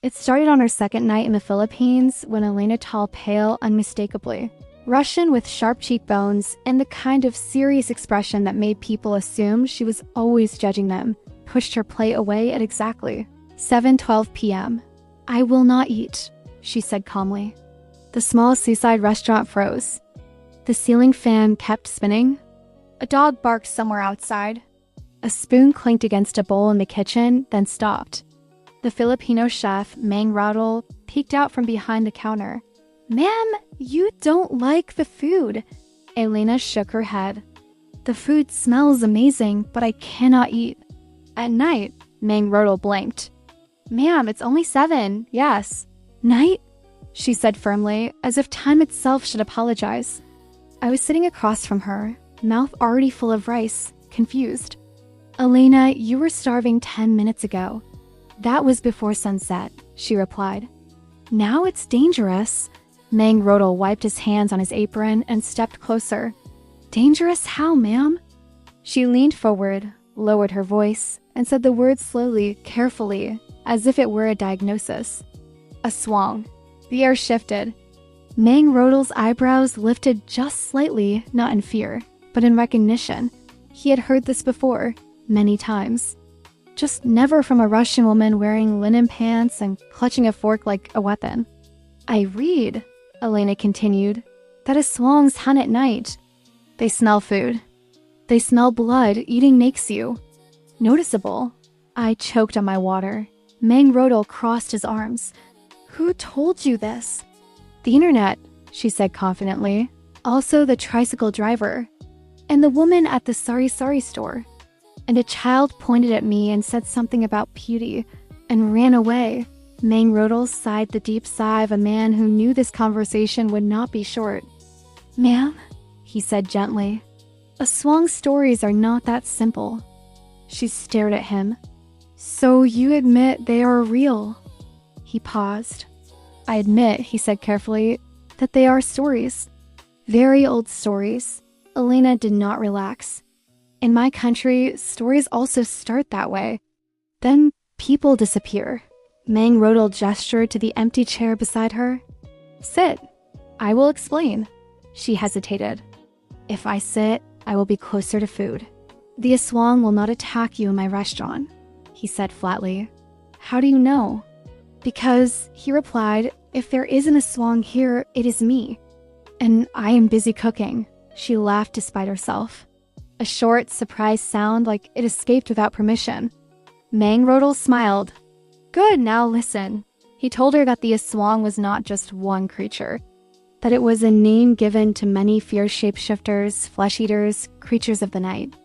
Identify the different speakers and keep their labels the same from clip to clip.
Speaker 1: It started on her second night in the Philippines when Elena tall pale unmistakably. Russian with sharp cheekbones and the kind of serious expression that made people assume she was always judging them, pushed her plate away at exactly 7:12 p.m. "I will not eat," she said calmly. The small seaside restaurant froze. The ceiling fan kept spinning. A dog barked somewhere outside. A spoon clinked against a bowl in the kitchen, then stopped. The Filipino chef, Mang Rodel, peeked out from behind the counter. "Ma'am, you don't like the food." Elena shook her head. "The food smells amazing, but I cannot eat." At night, Mang Rodel blinked. "Ma'am, it's only 7, yes." "Night?" she said firmly, as if time itself should apologize. I was sitting across from her, mouth already full of rice, confused. "Elena, you were starving 10 minutes ago." "That was before sunset," she replied. "Now it's dangerous." Mang Rodel wiped his hands on his apron and stepped closer. "Dangerous how, ma'am?" She leaned forward, lowered her voice, and said the words slowly, carefully, as if it were a diagnosis. "Aswang." The air shifted. Mang Rodel's eyebrows lifted just slightly, not in fear, but in recognition. He had heard this before, many times. Just never from a Russian woman wearing linen pants and clutching a fork like a weapon. "I read," Elena continued, "that Aswangs hunt at night. They smell food. They smell blood. Eating makes you noticeable." I choked on my water. Mang Rodel crossed his arms. "Who told you this?" "The internet," she said confidently. "Also the tricycle driver. And the woman at the Sari Sari store. And a child pointed at me and said something about beauty and ran away." Mang Rodel sighed the deep sigh of a man who knew this conversation would not be short. "Ma'am," he said gently, "Aswang's stories are not that simple." She stared at him. "So you admit they are real?" He paused. "I admit," he said carefully, "that they are stories. Very old stories." Elena did not relax. "In my country, stories also start that way. Then people disappear." Mang Rodel gestured to the empty chair beside her. "Sit. I will explain." She hesitated. "If I sit, I will be closer to food. The Aswang will not attack you in my restaurant," he said flatly. "How do you know?" "Because," he replied, "if there is an Aswang here, it is me. And I am busy cooking." She laughed despite herself. A short, surprised sound like it escaped without permission. Mang Rodel smiled. "Good, now listen." He told her that the Aswang was not just one creature, that it was a name given to many fierce shapeshifters, flesh-eaters, creatures of the night.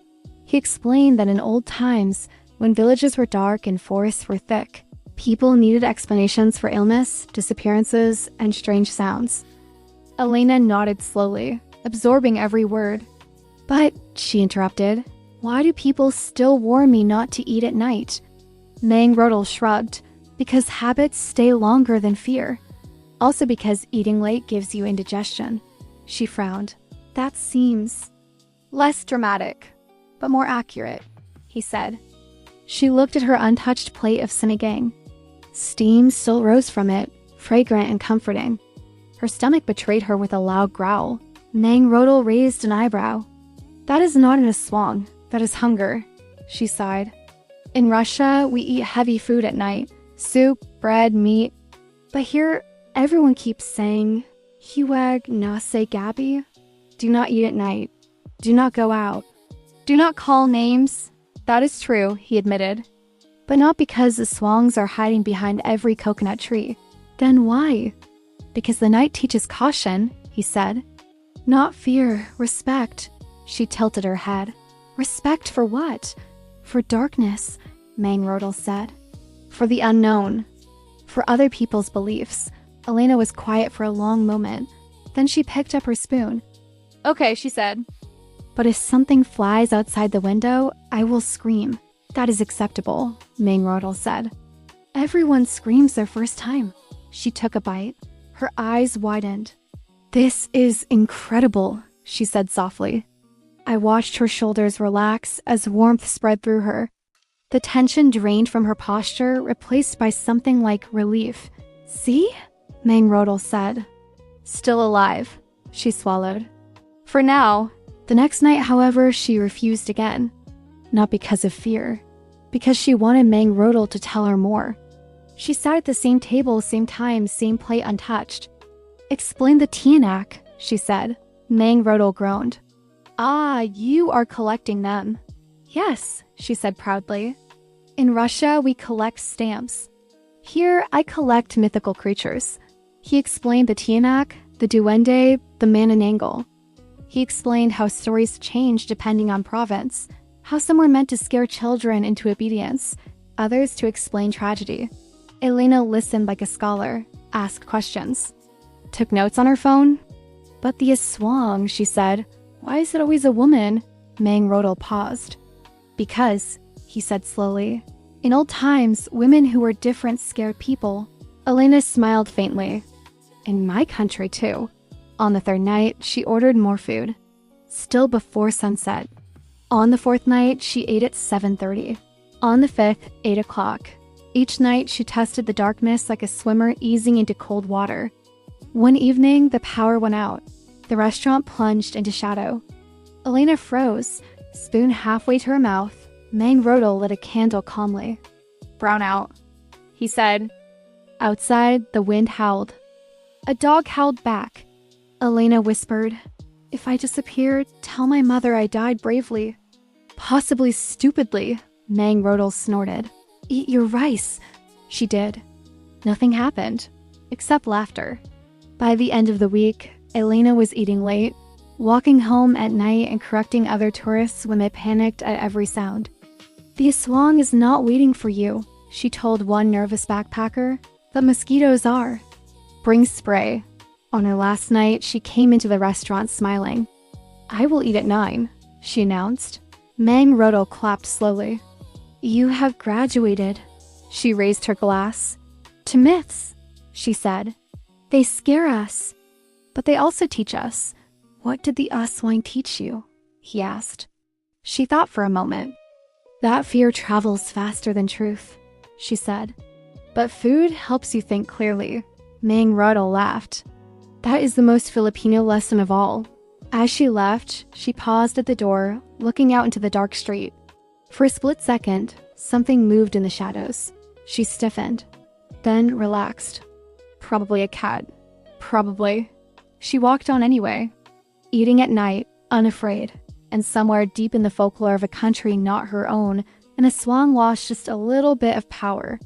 Speaker 1: He explained that in old times, when villages were dark and forests were thick, people needed explanations for illness, disappearances, and strange sounds. Elena nodded slowly, absorbing every word. "But," she interrupted, "why do people still warn me not to eat at night?" Mang Rodel shrugged. "Because habits stay longer than fear. Also because eating late gives you indigestion." She frowned. "That seems less dramatic, but more accurate," he said. She looked at her untouched plate of sinigang. Steam still rose from it, fragrant and comforting. Her stomach betrayed her with a loud growl. Mang Rodel raised an eyebrow. "That is not an Aswang, that is hunger," she sighed. "In Russia, we eat heavy food at night. Soup, bread, meat. But here, everyone keeps saying, Hiwag nase gabi. Do not eat at night. Do not go out. Do not call names." "That is true," he admitted. "But not because the Aswangs are hiding behind every coconut tree." "Then why?" "Because the night teaches caution," he said. "Not fear, respect." She tilted her head. "Respect for what?" "For darkness," Mang Rodel said. "For the unknown. For other people's beliefs." Elena was quiet for a long moment. Then she picked up her spoon. "Okay," she said. "But if something flies outside the window, I will scream. That is acceptable," Mang Rodel said. "Everyone screams their first time." She took a bite. Her eyes widened. "This is incredible," she said softly. I watched her shoulders relax as warmth spread through her. The tension drained from her posture, replaced by something like relief. "See?" Mangrodal said. "Still alive," she swallowed. "For now." The next night, however, she refused again. Not because of fear, because she wanted Mangrodal to tell her more. She sat at the same table, same time, same plate untouched. "Explain the Tianak," she said. Mangrodal groaned. "Ah, you are collecting them." "Yes," she said proudly. "In Russia, we collect stamps. Here, I collect mythical creatures." He explained the Tianak, the Duende, the Manananggal. He explained how stories change depending on province, how some were meant to scare children into obedience, others to explain tragedy. Elena listened like a scholar, asked questions. Took notes on her phone. "But the Aswang," she said. "Why is it always a woman?" Mangrodal paused. "Because," he said slowly, "in old times, women who were different scared people." Elena smiled faintly. "In my country, too." On the third night, she ordered more food. Still before sunset. On the fourth night, she ate at 7:30. On the fifth, 8 o'clock. Each night, she tested the dark mist like a swimmer easing into cold water. One evening, the power went out. The restaurant plunged into shadow. Elena froze, spoon halfway to her mouth. Mangrodal lit a candle calmly. "Brown out," he said. Outside, the wind howled. A dog howled back. Elena whispered, "If I disappear, tell my mother I died bravely." "Possibly stupidly," Mangrodal snorted. "Eat your rice." She did. Nothing happened, except laughter. By the end of the week, Elena was eating late, walking home at night and correcting other tourists when they panicked at every sound. "The Aswang is not waiting for you," she told one nervous backpacker. "The mosquitoes are." "Bring spray." On her last night, she came into the restaurant smiling. "I will eat at 9, she announced. Mangrodal clapped slowly. "You have graduated." She raised her glass. "To myths," she said. "They scare us, but they also teach us." "What did the Aswang teach you?" he asked. She thought for a moment. "That fear travels faster than truth," she said. "But food helps you think clearly." Mangrodal laughed. "That is the most Filipino lesson of all." As she left, she paused at the door, looking out into the dark street. For a split second, something moved in the shadows. She stiffened, then relaxed. Probably a cat. Probably. She walked on anyway, eating at night, unafraid, and somewhere deep in the folklore of a country not her own, an Aswang lost just a little bit of power.